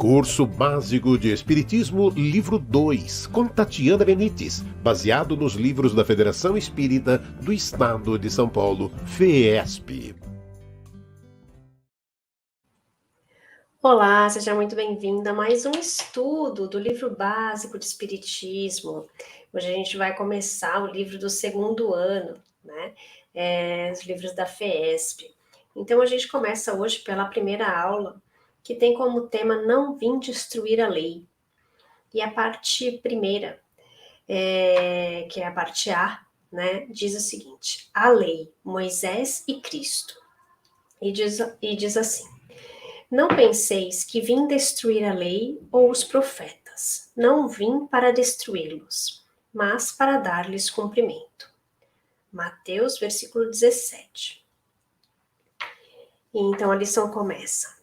Curso Básico de Espiritismo, livro 2, com Tatiana Benites, baseado nos livros da Federação Espírita do Estado de São Paulo, FEESP. Olá, seja muito bem-vinda a mais um estudo do livro básico de Espiritismo. Hoje a gente vai começar o livro do segundo ano, né? Os livros da FEESP. Então a gente começa hoje pela primeira aula, que tem como tema Não Vim Destruir a Lei. E a parte primeira, que é a parte A, né, diz o seguinte: a lei, Moisés e Cristo. E diz assim: não penseis que vim destruir a lei ou os profetas. Não vim para destruí-los, mas para dar-lhes cumprimento. Mateus, versículo 17. E então a lição começa.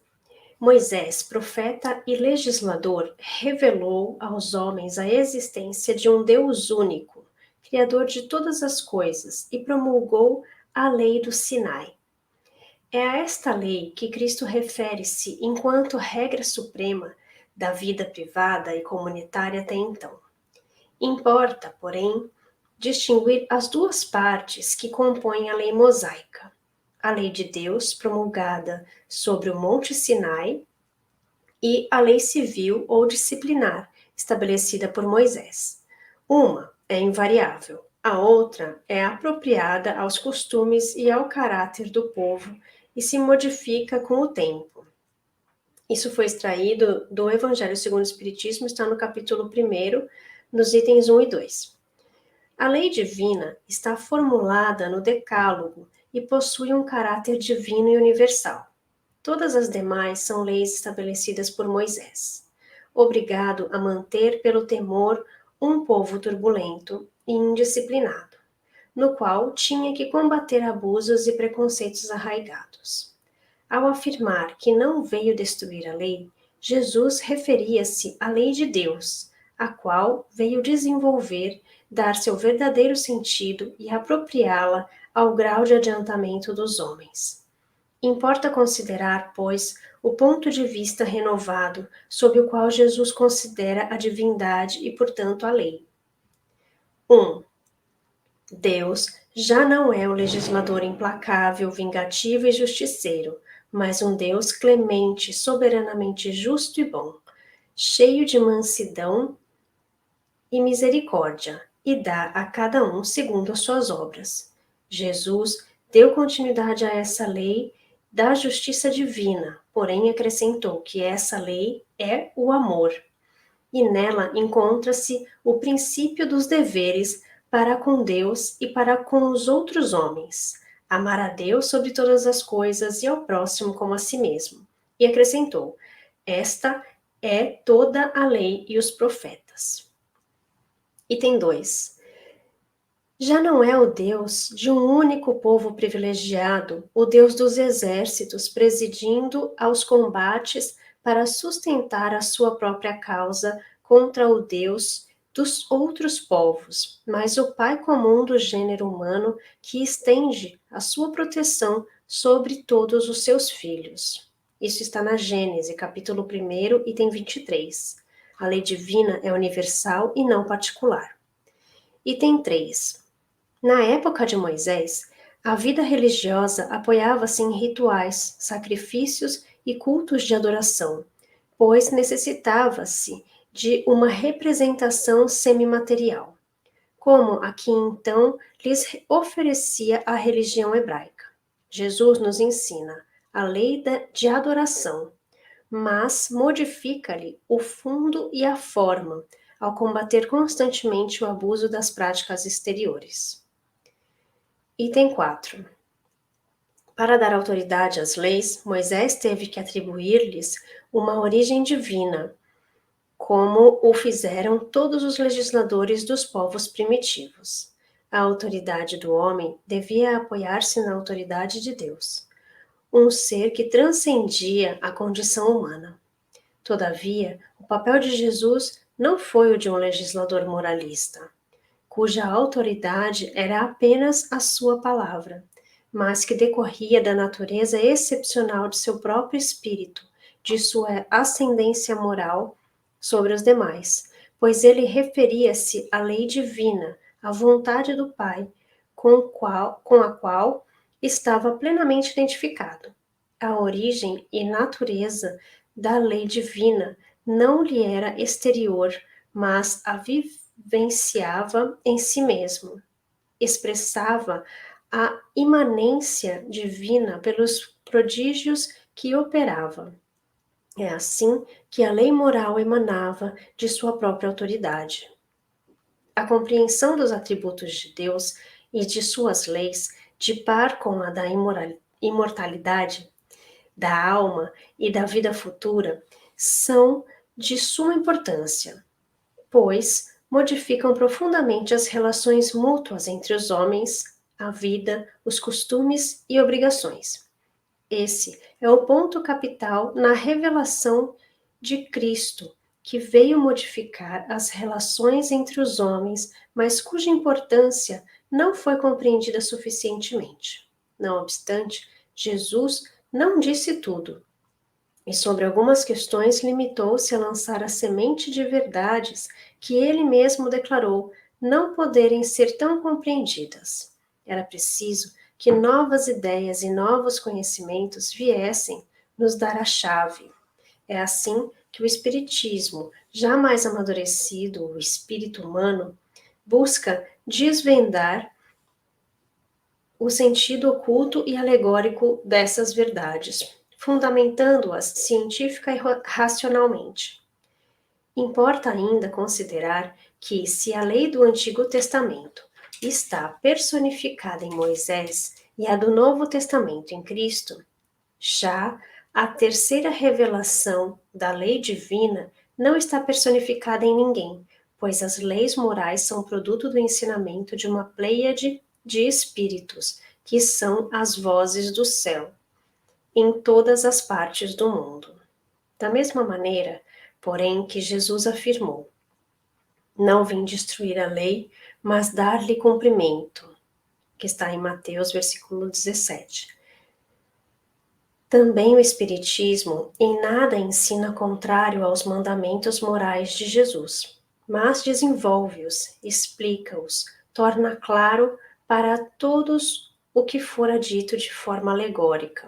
Moisés, profeta e legislador, revelou aos homens a existência de um Deus único, criador de todas as coisas, e promulgou a lei do Sinai. É a esta lei que Cristo refere-se enquanto regra suprema da vida privada e comunitária até então. Importa, porém, distinguir as duas partes que compõem a lei mosaica: a lei de Deus promulgada sobre o Monte Sinai e a lei civil ou disciplinar estabelecida por Moisés. Uma é invariável, a outra é apropriada aos costumes e ao caráter do povo e se modifica com o tempo. Isso foi extraído do Evangelho segundo o Espiritismo, está no capítulo 1, nos itens 1 e 2. A lei divina está formulada no Decálogo e possui um caráter divino e universal. Todas as demais são leis estabelecidas por Moisés, obrigado a manter pelo temor um povo turbulento e indisciplinado, no qual tinha que combater abusos e preconceitos arraigados. Ao afirmar que não veio destruir a lei, Jesus referia-se à lei de Deus, a qual veio desenvolver, dar seu verdadeiro sentido e apropriá-la ao grau de adiantamento dos homens. Importa considerar, pois, o ponto de vista renovado sob o qual Jesus considera a divindade e, portanto, a lei. 1. Deus já não é o legislador implacável, vingativo e justiceiro, mas um Deus clemente, soberanamente justo e bom, cheio de mansidão e misericórdia, e dá a cada um segundo as suas obras. Jesus deu continuidade a essa lei da justiça divina, porém acrescentou que essa lei é o amor, e nela encontra-se o princípio dos deveres para com Deus e para com os outros homens, amar a Deus sobre todas as coisas e ao próximo como a si mesmo. E acrescentou: esta é toda a lei e os profetas. Item 2. Já não é o Deus de um único povo privilegiado, o Deus dos exércitos presidindo aos combates para sustentar a sua própria causa contra o Deus dos outros povos, mas o Pai comum do gênero humano que estende a sua proteção sobre todos os seus filhos. Isso está na Gênesis, capítulo 1, item 23. A lei divina é universal e não particular. Item 3. Na época de Moisés, a vida religiosa apoiava-se em rituais, sacrifícios e cultos de adoração, pois necessitava-se de uma representação semimaterial, como a que então lhes oferecia a religião hebraica. Jesus nos ensina a lei de adoração, mas modifica-lhe o fundo e a forma, ao combater constantemente o abuso das práticas exteriores. Item 4. Para dar autoridade às leis, Moisés teve que atribuir-lhes uma origem divina, como o fizeram todos os legisladores dos povos primitivos. A autoridade do homem devia apoiar-se na autoridade de Deus, um ser que transcendia a condição humana. Todavia, o papel de Jesus não foi o de um legislador moralista, cuja autoridade era apenas a sua palavra, mas que decorria da natureza excepcional de seu próprio espírito, de sua ascendência moral sobre os demais, pois ele referia-se à lei divina, à vontade do Pai, com a qual estava plenamente identificado. A origem e natureza da lei divina não lhe era exterior, mas a vivenciava em si mesmo. Expressava a imanência divina pelos prodígios que operava. É assim que a lei moral emanava de sua própria autoridade. A compreensão dos atributos de Deus e de suas leis, de par com a da imortalidade da alma e da vida futura, são de suma importância, pois modificam profundamente as relações mútuas entre os homens, a vida, os costumes e obrigações. Esse é o ponto capital na revelação de Cristo, que veio modificar as relações entre os homens, mas cuja importância não foi compreendida suficientemente. Não obstante, Jesus não disse tudo, e sobre algumas questões limitou-se a lançar a semente de verdades que ele mesmo declarou não poderem ser tão compreendidas. Era preciso que novas ideias e novos conhecimentos viessem nos dar a chave. É assim que o Espiritismo, já mais amadurecido, o espírito humano, busca desvendar o sentido oculto e alegórico dessas verdades, fundamentando-as científica e racionalmente. Importa ainda considerar que, se a lei do Antigo Testamento está personificada em Moisés e a do Novo Testamento em Cristo, já a terceira revelação da lei divina não está personificada em ninguém, pois as leis morais são produto do ensinamento de uma pleiade de espíritos, que são as vozes do céu, em todas as partes do mundo. Da mesma maneira, porém, que Jesus afirmou: não vim destruir a lei, mas dar-lhe cumprimento, que está em Mateus, versículo 17. Também o Espiritismo em nada ensina contrário aos mandamentos morais de Jesus, mas desenvolve-os, explica-os, torna claro para todos o que fora dito de forma alegórica.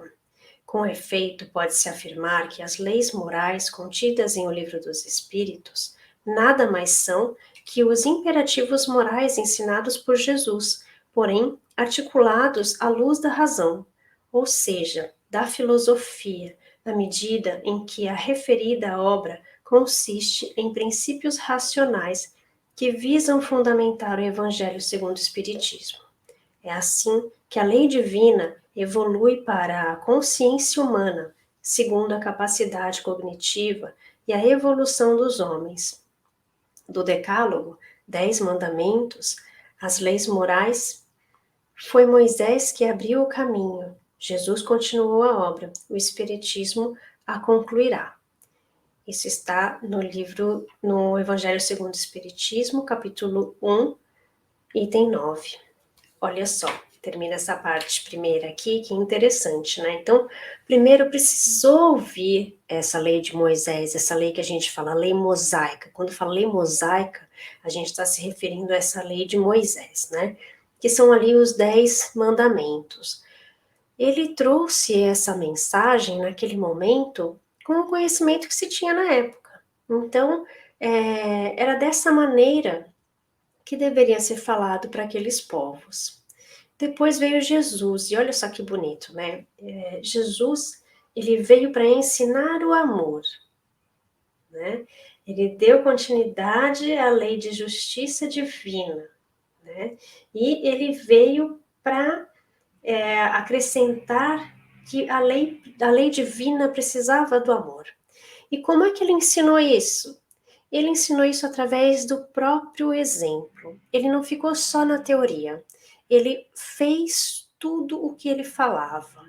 Com efeito, pode-se afirmar que as leis morais contidas em O Livro dos Espíritos nada mais são que os imperativos morais ensinados por Jesus, porém articulados à luz da razão, ou seja, da filosofia, na medida em que a referida obra consiste em princípios racionais que visam fundamentar o Evangelho segundo o Espiritismo. É assim que a lei divina evolui para a consciência humana, segundo a capacidade cognitiva e a evolução dos homens. Do Decálogo, 10 mandamentos, as leis morais, foi Moisés que abriu o caminho. Jesus continuou a obra, o Espiritismo a concluirá. Isso está no Evangelho segundo o Espiritismo, capítulo 1, item 9. Olha só, termina essa parte primeira aqui, que é interessante, né? Então, primeiro precisou ouvir essa lei de Moisés, essa lei que a gente fala, lei mosaica. Quando fala lei mosaica, a gente está se referindo a essa lei de Moisés, né? Que são ali os 10 mandamentos. Ele trouxe essa mensagem naquele momento com o conhecimento que se tinha na época. Então, era dessa maneira que deveria ser falado para aqueles povos. Depois veio Jesus, e olha só que bonito, né? Jesus, ele veio para ensinar o amor, né? Ele deu continuidade à lei de justiça divina, né? E ele veio para acrescentar que a lei divina precisava do amor. E como é que ele ensinou isso? Ele ensinou isso através do próprio exemplo. Ele não ficou só na teoria. Ele fez tudo o que ele falava.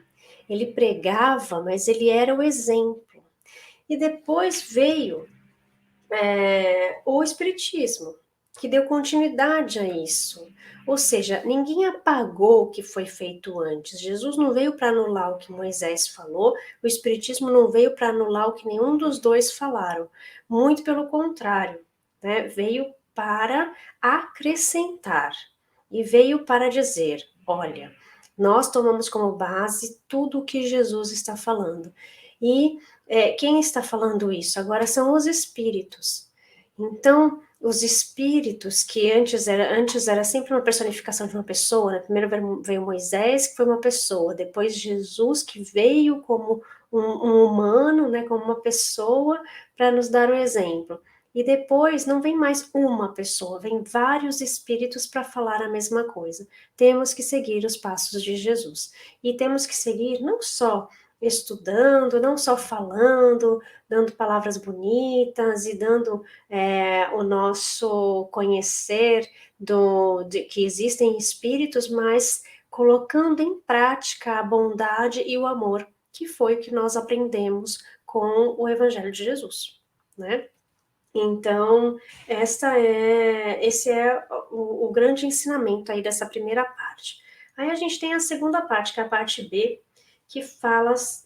Ele pregava, mas ele era o exemplo. E depois veio o Espiritismo. que deu continuidade a isso. Ou seja, ninguém apagou o que foi feito antes. Jesus não veio para anular o que Moisés falou, o Espiritismo não veio para anular o que nenhum dos dois falaram. Muito pelo contrário, né? Veio para acrescentar e veio para dizer: olha, nós tomamos como base tudo o que Jesus está falando. E quem está falando isso? Agora são os espíritos. Então, os espíritos, que antes era sempre uma personificação de uma pessoa, né? Primeiro veio Moisés, que foi uma pessoa, depois Jesus, que veio como um humano, né? Como uma pessoa, para nos dar o exemplo. E depois não vem mais uma pessoa, vem vários espíritos para falar a mesma coisa. Temos que seguir os passos de Jesus. E temos que seguir não só estudando, não só falando, dando palavras bonitas e dando o nosso conhecer de que existem espíritos, mas colocando em prática a bondade e o amor, que foi o que nós aprendemos com o Evangelho de Jesus, né? Então, esse é o grande ensinamento aí dessa primeira parte. Aí a gente tem a segunda parte, que é a parte B,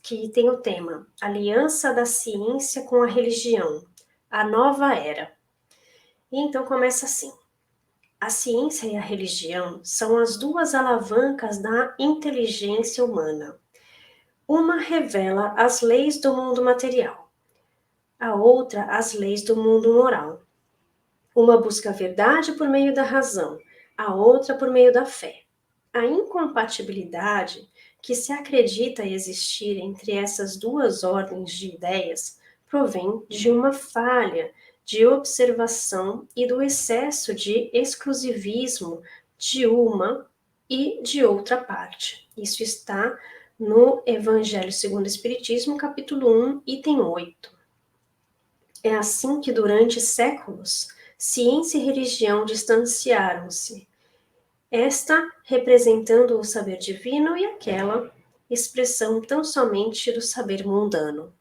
que tem o tema Aliança da Ciência com a Religião, a Nova Era. E então começa assim: a ciência e a religião são as duas alavancas da inteligência humana. Uma revela as leis do mundo material, a outra as leis do mundo moral. Uma busca a verdade por meio da razão, a outra por meio da fé. A incompatibilidade que se acredita existir entre essas duas ordens de ideias provém de uma falha de observação e do excesso de exclusivismo de uma e de outra parte. Isso está no Evangelho segundo o Espiritismo, capítulo 1, item 8. É assim que durante séculos, ciência e religião distanciaram-se, esta representando o saber divino e aquela expressão tão somente do saber mundano.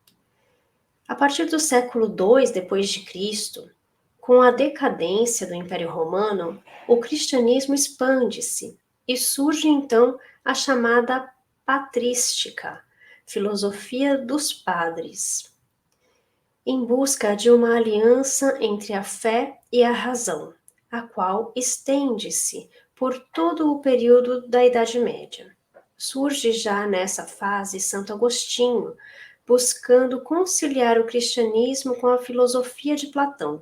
A partir do século II depois de Cristo, com a decadência do Império Romano, o cristianismo expande-se e surge então a chamada patrística, filosofia dos padres, em busca de uma aliança entre a fé e a razão, a qual estende-se por todo o período da Idade Média. Surge já nessa fase Santo Agostinho, buscando conciliar o cristianismo com a filosofia de Platão.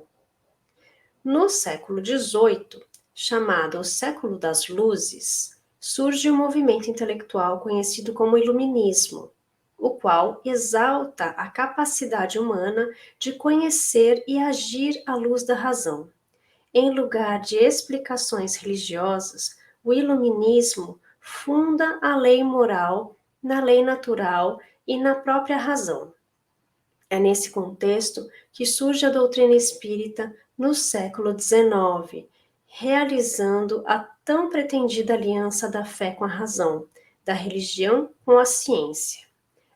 No século XVIII, chamado o Século das Luzes, surge o movimento intelectual conhecido como Iluminismo, o qual exalta a capacidade humana de conhecer e agir à luz da razão. Em lugar de explicações religiosas, o Iluminismo funda a lei moral na lei natural e na própria razão. É nesse contexto que surge a doutrina espírita no século XIX, realizando a tão pretendida aliança da fé com a razão, da religião com a ciência.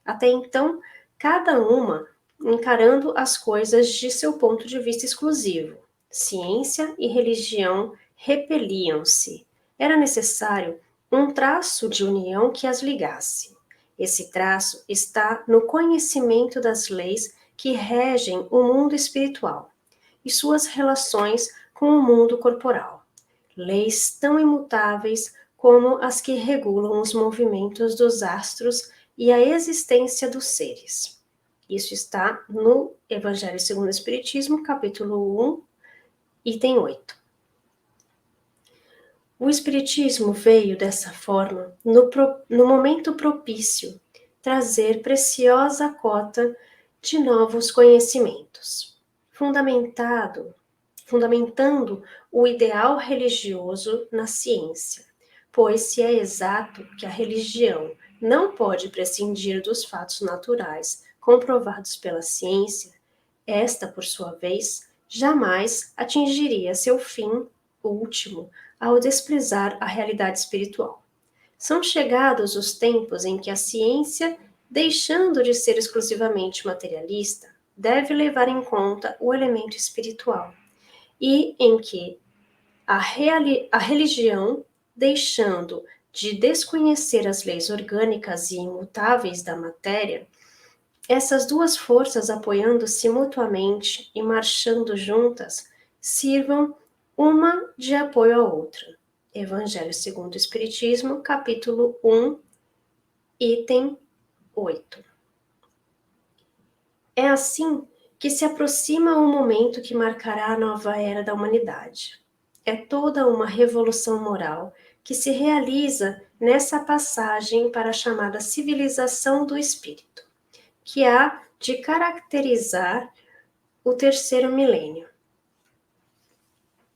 Até então, cada uma encarando as coisas de seu ponto de vista exclusivo. Ciência e religião repeliam-se. Era necessário um traço de união que as ligasse. Esse traço está no conhecimento das leis que regem o mundo espiritual e suas relações com o mundo corporal. Leis tão imutáveis como as que regulam os movimentos dos astros e a existência dos seres. Isso está no Evangelho segundo o Espiritismo, capítulo 1, item 8. O Espiritismo veio dessa forma, no momento propício, trazer preciosa cota de novos conhecimentos, fundamentando o ideal religioso na ciência, pois se é exato que a religião não pode prescindir dos fatos naturais comprovados pela ciência, esta, por sua vez, jamais atingiria seu fim último ao desprezar a realidade espiritual. São chegados os tempos em que a ciência, deixando de ser exclusivamente materialista, deve levar em conta o elemento espiritual, e em que a religião, deixando de desconhecer as leis orgânicas e imutáveis da matéria, essas duas forças apoiando-se mutuamente e marchando juntas, sirvam uma de apoio à outra. Evangelho segundo o Espiritismo, capítulo 1, item 8. É assim que se aproxima o momento que marcará a nova era da humanidade. É toda uma revolução moral que se realiza nessa passagem para a chamada civilização do espírito, que há de caracterizar o terceiro milênio.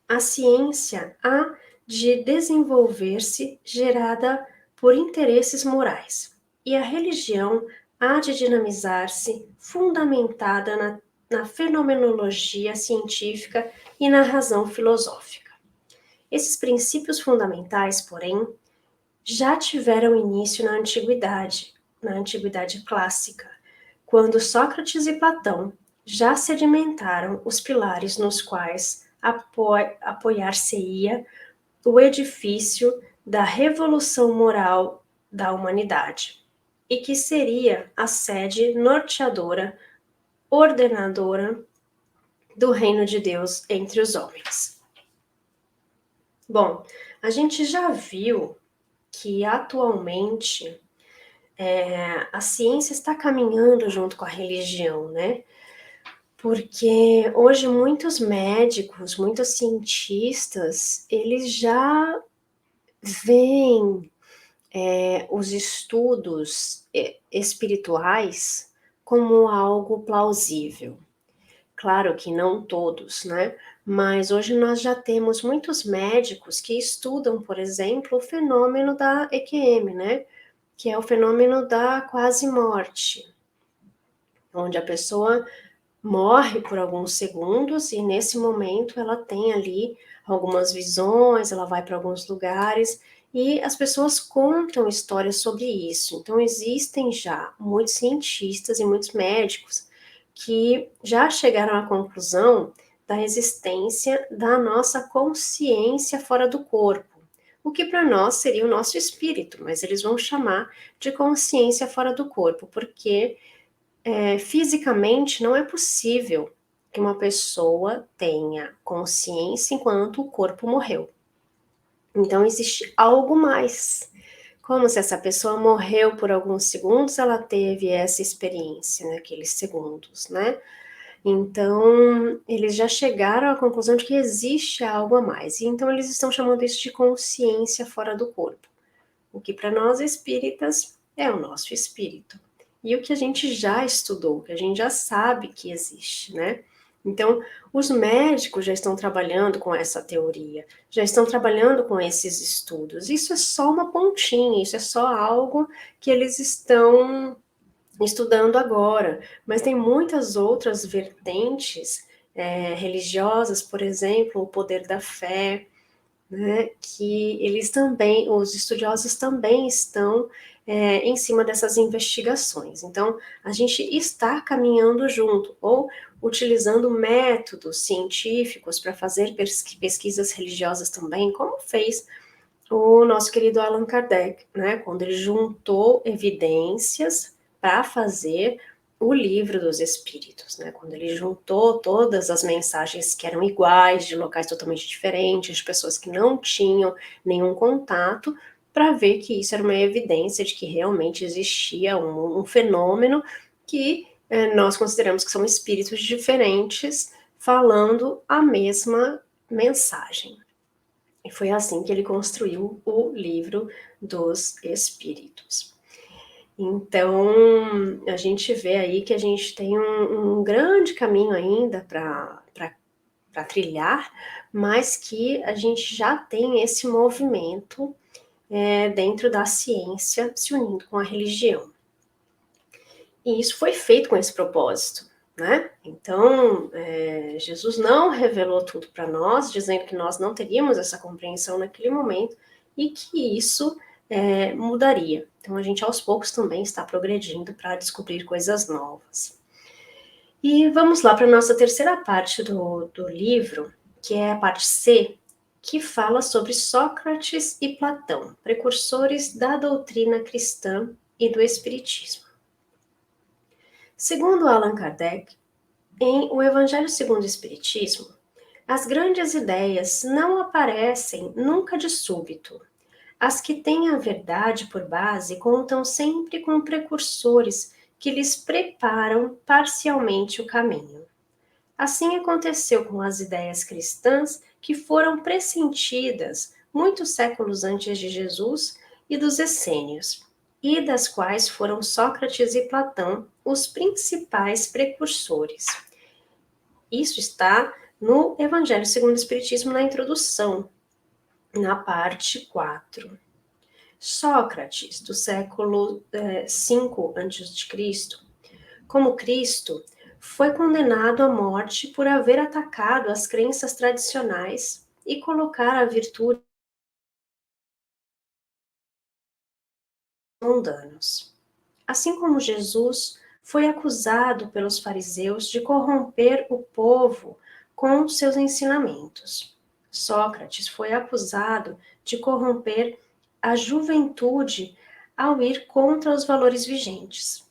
A ciência há de desenvolver-se gerada por interesses morais, e a religião há de dinamizar-se fundamentada na fenomenologia científica e na razão filosófica. Esses princípios fundamentais, porém, já tiveram início na antiguidade clássica, quando Sócrates e Platão já sedimentaram os pilares nos quais apoiar-se-ia o edifício da revolução moral da humanidade, e que seria a sede norteadora, ordenadora do reino de Deus entre os homens. Bom, a gente já viu que atualmente a ciência está caminhando junto com a religião, né? Porque hoje muitos médicos, muitos cientistas, eles já veem os estudos espirituais como algo plausível. Claro que não todos, né? Mas hoje nós já temos muitos médicos que estudam, por exemplo, o fenômeno da EQM, né? Que é o fenômeno da quase morte, onde a pessoa morre por alguns segundos e nesse momento ela tem ali algumas visões, ela vai para alguns lugares e as pessoas contam histórias sobre isso. Então existem já muitos cientistas e muitos médicos que já chegaram à conclusão da existência da nossa consciência fora do corpo, o que para nós seria o nosso espírito, mas eles vão chamar de consciência fora do corpo, porque fisicamente não é possível que uma pessoa tenha consciência enquanto o corpo morreu. Então existe algo mais. Como se essa pessoa morreu por alguns segundos, ela teve essa experiência naqueles segundos, né? Então, eles já chegaram à conclusão de que existe algo a mais. E então eles estão chamando isso de consciência fora do corpo. O que para nós espíritas é o nosso espírito. E o que a gente já estudou, que a gente já sabe que existe, né? Então, os médicos já estão trabalhando com essa teoria, já estão trabalhando com esses estudos. Isso é só uma pontinha, isso é só algo que eles estão estudando agora, mas tem muitas outras vertentes religiosas, por exemplo, o poder da fé, né, que eles também, os estudiosos também estão em cima dessas investigações. Então, a gente está caminhando junto, ou utilizando métodos científicos para fazer pesquisas religiosas também, como fez o nosso querido Allan Kardec, né, quando ele juntou evidências para fazer o livro dos espíritos, né, quando ele juntou todas as mensagens que eram iguais, de locais totalmente diferentes, de pessoas que não tinham nenhum contato, para ver que isso era uma evidência de que realmente existia um fenômeno que nós consideramos que são espíritos diferentes falando a mesma mensagem. E foi assim que ele construiu o livro dos Espíritos. Então, a gente vê aí que a gente tem um grande caminho ainda para trilhar, mas que a gente já tem esse movimento dentro da ciência se unindo com a religião. E isso foi feito com esse propósito, né? Então, Jesus não revelou tudo para nós, dizendo que nós não teríamos essa compreensão naquele momento e que isso mudaria. Então, a gente aos poucos também está progredindo para descobrir coisas novas. E vamos lá para a nossa terceira parte do livro, que é a parte C, que fala sobre Sócrates e Platão, precursores da doutrina cristã e do espiritismo. Segundo Allan Kardec, em O Evangelho segundo o Espiritismo, as grandes ideias não aparecem nunca de súbito. As que têm a verdade por base contam sempre com precursores que lhes preparam parcialmente o caminho. Assim aconteceu com as ideias cristãs que foram pressentidas muitos séculos antes de Jesus e dos essênios, e das quais foram Sócrates e Platão os principais precursores. Isso está no Evangelho segundo o Espiritismo, na introdução, na parte 4. Sócrates, do século V a.C., como Cristo, foi condenado à morte por haver atacado as crenças tradicionais e colocar a virtude mundanos. Assim como Jesus foi acusado pelos fariseus de corromper o povo com seus ensinamentos, Sócrates foi acusado de corromper a juventude ao ir contra os valores vigentes.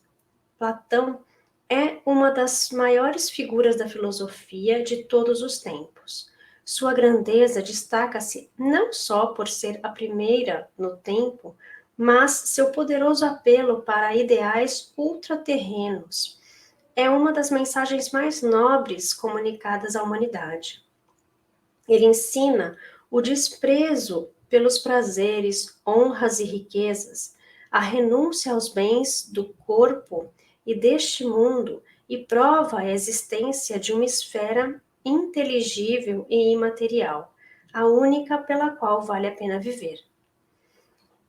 Platão é uma das maiores figuras da filosofia de todos os tempos. Sua grandeza destaca-se não só por ser a primeira no tempo, mas seu poderoso apelo para ideais ultraterrenos. É uma das mensagens mais nobres comunicadas à humanidade. Ele ensina o desprezo pelos prazeres, honras e riquezas, a renúncia aos bens do corpo e deste mundo, e prova a existência de uma esfera inteligível e imaterial, a única pela qual vale a pena viver.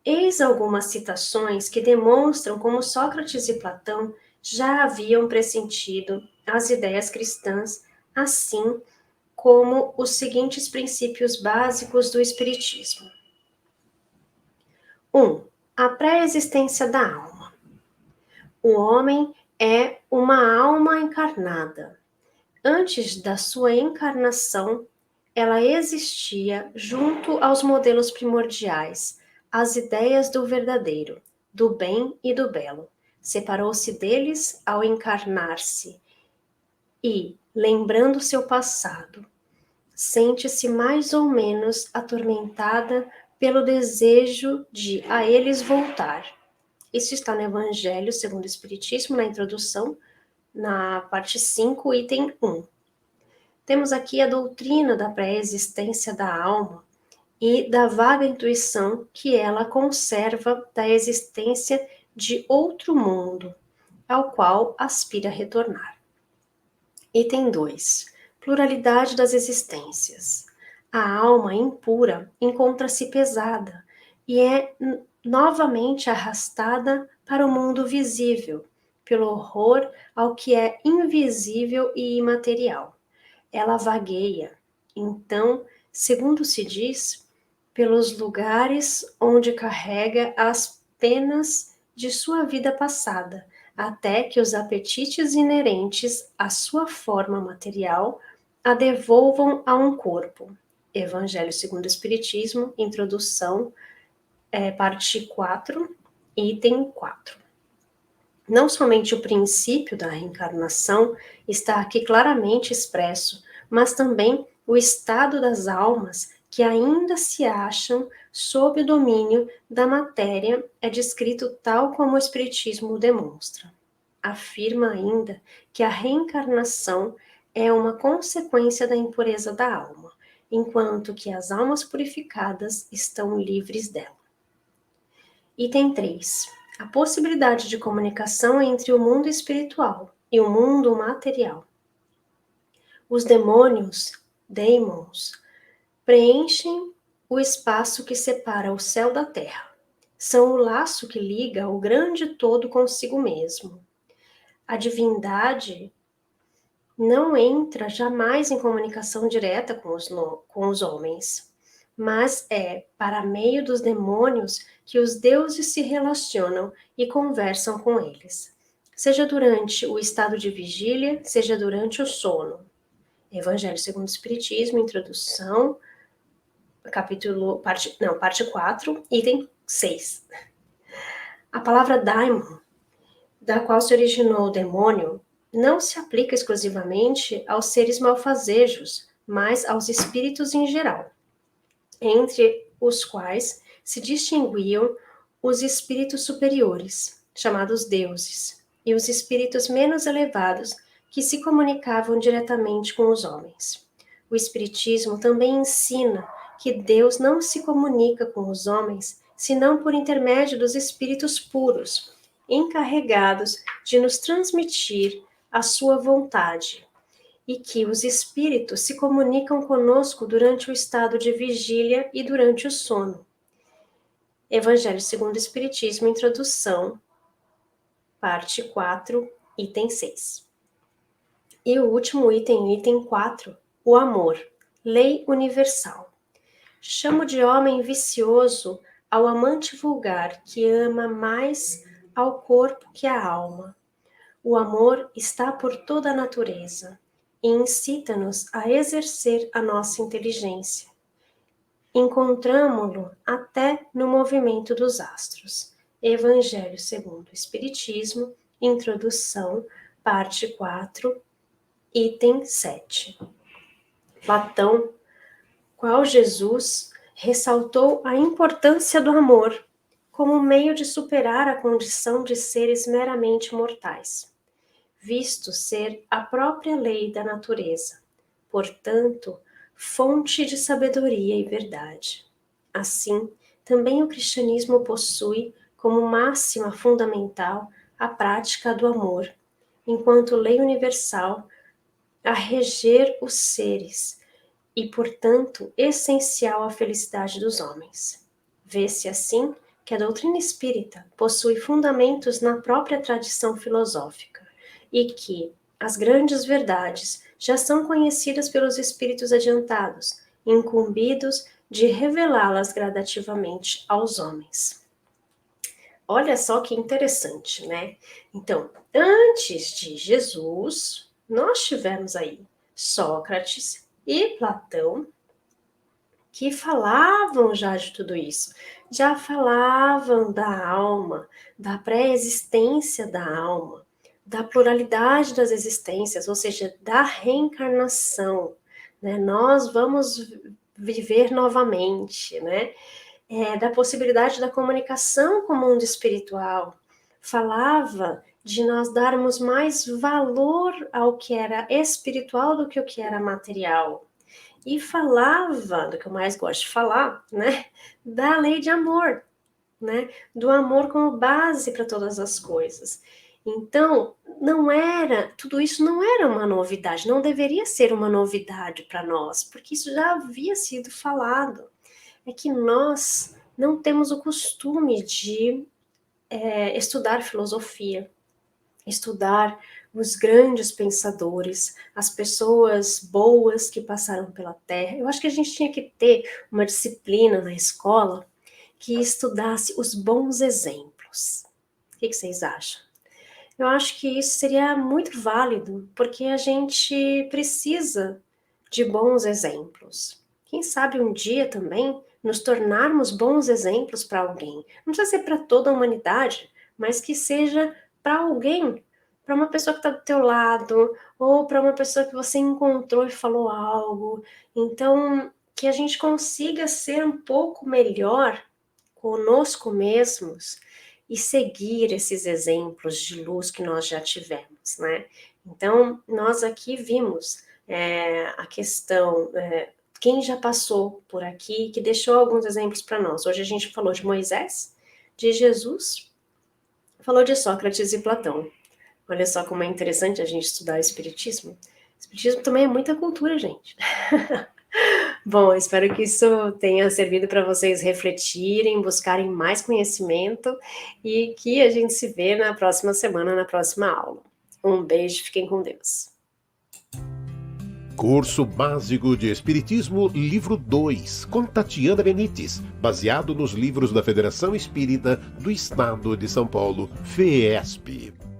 Eis algumas citações que demonstram como Sócrates e Platão já haviam pressentido as ideias cristãs, assim como os seguintes princípios básicos do Espiritismo. 1. A pré-existência da alma. O homem é uma alma encarnada. Antes da sua encarnação, ela existia junto aos modelos primordiais, às ideias do verdadeiro, do bem e do belo. Separou-se deles ao encarnar-se e, lembrando seu passado, sente-se mais ou menos atormentada pelo desejo de a eles voltar. Isso está no Evangelho segundo o Espiritismo, na introdução, na parte 5, item 1. Temos aqui a doutrina da pré-existência da alma e da vaga intuição que ela conserva da existência de outro mundo, ao qual aspira a retornar. Item 2. Pluralidade das existências. A alma impura encontra-se pesada e é novamente arrastada para o mundo visível, pelo horror ao que é invisível e imaterial. Ela vagueia, então, segundo se diz, pelos lugares onde carrega as penas de sua vida passada, até que os apetites inerentes à sua forma material a devolvam a um corpo. Evangelho segundo o Espiritismo, introdução, parte 4, item 4. Não somente o princípio da reencarnação está aqui claramente expresso, mas também o estado das almas que ainda se acham sob o domínio da matéria é descrito tal como o Espiritismo demonstra. Afirma ainda que a reencarnação é uma consequência da impureza da alma, enquanto que as almas purificadas estão livres dela. Item 3. A possibilidade de comunicação entre o mundo espiritual e o mundo material. Os demônios, preenchem o espaço que separa o céu da terra. São o laço que liga o grande todo consigo mesmo. A divindade não entra jamais em comunicação direta com os homens, mas é para meio dos demônios que os deuses se relacionam e conversam com eles, seja durante o estado de vigília, seja durante o sono. Evangelho segundo o Espiritismo, introdução, parte 4, item 6. A palavra daimon, da qual se originou o demônio, não se aplica exclusivamente aos seres malfazejos, mas aos espíritos em geral, entre os quais se distinguiam os espíritos superiores, chamados deuses, e os espíritos menos elevados, que se comunicavam diretamente com os homens. O Espiritismo também ensina que Deus não se comunica com os homens senão por intermédio dos espíritos puros, encarregados de nos transmitir a sua vontade, e que os espíritos se comunicam conosco durante o estado de vigília e durante o sono. Evangelho segundo o Espiritismo, introdução, parte 4, item 6. E o último item 4, o amor, lei universal. Chamo de homem vicioso ao amante vulgar que ama mais ao corpo que à alma. O amor está por toda a natureza e incita-nos a exercer a nossa inteligência. Encontramo-lo até no movimento dos astros. Evangelho segundo o Espiritismo, introdução, parte 4, item 7. Platão, qual Jesus, ressaltou a importância do amor como meio de superar a condição de seres meramente mortais, visto ser a própria lei da natureza, portanto, fonte de sabedoria e verdade. Assim, também o cristianismo possui como máxima fundamental a prática do amor, enquanto lei universal a reger os seres e, portanto, essencial à felicidade dos homens. Vê-se assim que a doutrina espírita possui fundamentos na própria tradição filosófica e que as grandes verdades já são conhecidas pelos espíritos adiantados, incumbidos de revelá-las gradativamente aos homens. Olha só que interessante, né? Então, antes de Jesus, nós tivemos aí Sócrates e Platão, que falavam já de tudo isso, já falavam da alma, da pré-existência da alma, da pluralidade das existências, ou seja, da reencarnação, né? Nós vamos viver novamente, né? Da possibilidade da comunicação com o mundo espiritual. Falava de nós darmos mais valor ao que era espiritual do que o que era material. E falava, do que eu mais gosto de falar, né, da lei de amor, né, do amor como base para todas as coisas. Então, tudo isso não era uma novidade, não deveria ser uma novidade para nós, porque isso já havia sido falado. É que nós não temos o costume de estudar filosofia, estudar os grandes pensadores, as pessoas boas que passaram pela Terra. Eu acho que a gente tinha que ter uma disciplina na escola que estudasse os bons exemplos. O que vocês acham? Eu acho que isso seria muito válido, porque a gente precisa de bons exemplos. Quem sabe um dia também nos tornarmos bons exemplos para alguém. Não precisa ser para toda a humanidade, mas que seja para alguém, para uma pessoa que está do teu lado, ou para uma pessoa que você encontrou e falou algo. Então, que a gente consiga ser um pouco melhor conosco mesmos e seguir esses exemplos de luz que nós já tivemos, né? Então, nós aqui vimos a questão, quem já passou por aqui, que deixou alguns exemplos para nós. Hoje a gente falou de Moisés, de Jesus, falou de Sócrates e Platão. Olha só como é interessante a gente estudar o Espiritismo. O Espiritismo também é muita cultura, gente. Bom, espero que isso tenha servido para vocês refletirem, buscarem mais conhecimento e que a gente se vê na próxima semana, na próxima aula. Um beijo, fiquem com Deus. Curso Básico de Espiritismo, livro 2, com Tatiana Benites, baseado nos livros da Federação Espírita do Estado de São Paulo, FEESP.